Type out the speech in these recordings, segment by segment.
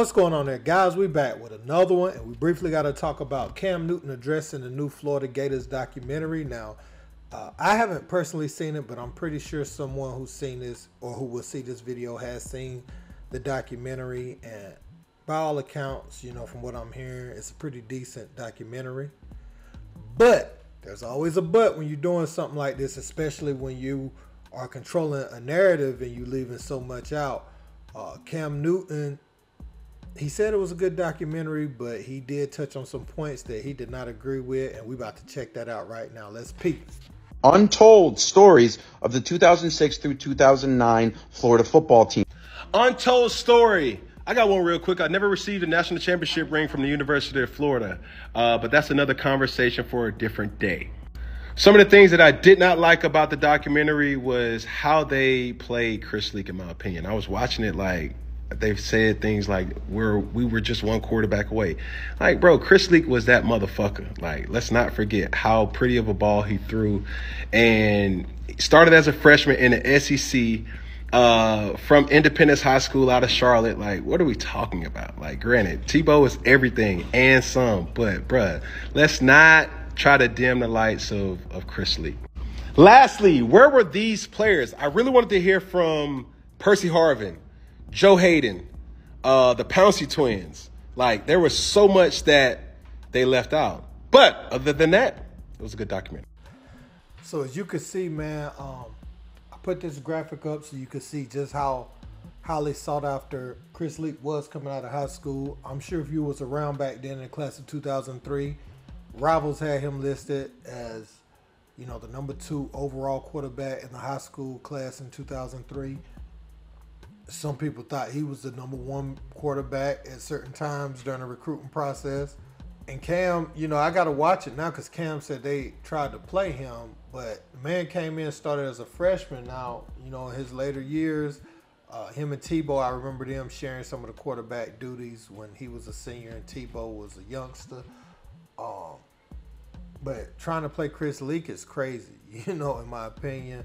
What's going on there, guys? We back with another one, and we briefly got to talk about Cam Newton addressing the new Florida Gators documentary. Now, I haven't personally seen it, but I'm pretty sure someone who's seen this or who will see this video has seen the documentary. And by all accounts, you know, from what I'm hearing, it's a pretty decent documentary. But there's always a but when you're doing something like this, especially when you are controlling a narrative and you leaving so much out. Cam Newton, he said it was a good documentary, but he did touch on some points that he did not agree with, and we're about to check that out right now. Let's peek. Untold stories of the 2006 through 2009 Florida football team. Untold story. I got one real quick. I never received a national championship ring from the University of Florida, but that's another conversation for a different day. Some of the things that I did not like about the documentary was how they played Chris Leak, in my opinion. I was watching it like, they've said things like we were just one quarterback away. Like, bro, Chris Leak was that motherfucker. Like, let's not forget how pretty of a ball he threw. And started as a freshman in the SEC from Independence High School out of Charlotte. Like, what are we talking about? Like, granted, Tebow is everything and some. But, bruh, let's not try to dim the lights of Chris Leak. Lastly, where were these players? I really wanted to hear from Percy Harvin, Joe Hayden, the Pouncey twins. Like, there was so much that they left out. But other than that, it was a good documentary. So as you can see, man, I put this graphic up so you can see just how highly sought after Chris Leak was coming out of high school. I'm sure if you was around back then in the class of 2003, Rivals had him listed as, you know, the #2 overall quarterback in the high school class in 2003. Some people thought he was the #1 quarterback at certain times during the recruiting process. And Cam, you know, I got to watch it now because Cam said they tried to play him, but the man came in, started as a freshman. Now, you know, in his later years, him and Tebow, I remember them sharing some of the quarterback duties when he was a senior and Tebow was a youngster. But trying to play Chris Leak is crazy, you know, in my opinion.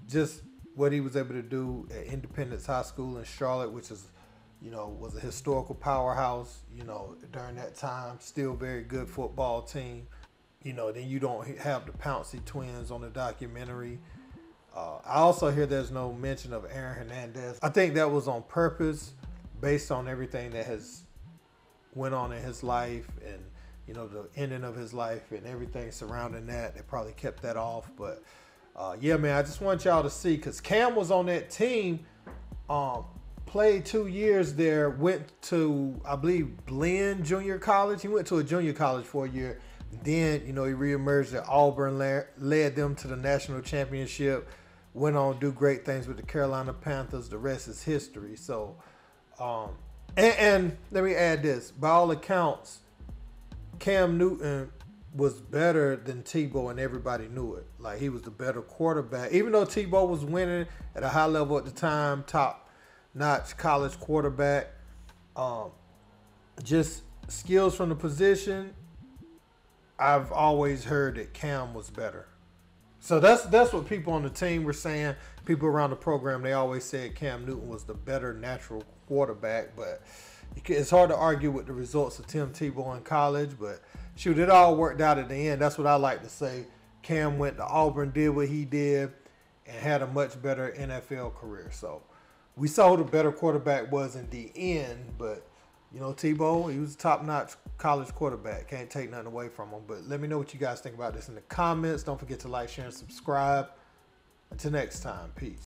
Just what he was able to do at Independence High School in Charlotte, which is, you know, was a historical powerhouse, you know, during that time. Still very good football team. You know, then you don't have the Pouncey twins on the documentary. I also hear there's no mention of Aaron Hernandez. I think that was on purpose based on everything that has went on in his life and, you know, the ending of his life and everything surrounding that. They probably kept that off. But, yeah, man, I just want y'all to see because Cam was on that team, played 2 years there, went to, I believe, Blinn Junior College. He went to a junior college for a year. Then, you know, he reemerged at Auburn, led them to the national championship, went on to do great things with the Carolina Panthers. The rest is history. So, and let me add this. By all accounts, Cam Newton was better than Tebow, and everybody knew it. Like, he was the better quarterback. Even though Tebow was winning at a high level at the time, top-notch college quarterback, just skills from the position, I've always heard that Cam was better. So that's what people on the team were saying. People around the program, they always said Cam Newton was the better natural quarterback, but it's hard to argue with the results of Tim Tebow in college, but shoot, it all worked out at the end. That's what I like to say. Cam went to Auburn, did what he did, and had a much better NFL career. So we saw who the better quarterback was in the end, but, you know, Tebow, he was a top-notch college quarterback. Can't take nothing away from him. But let me know what you guys think about this in the comments. Don't forget to like, share, and subscribe. Until next time, peace.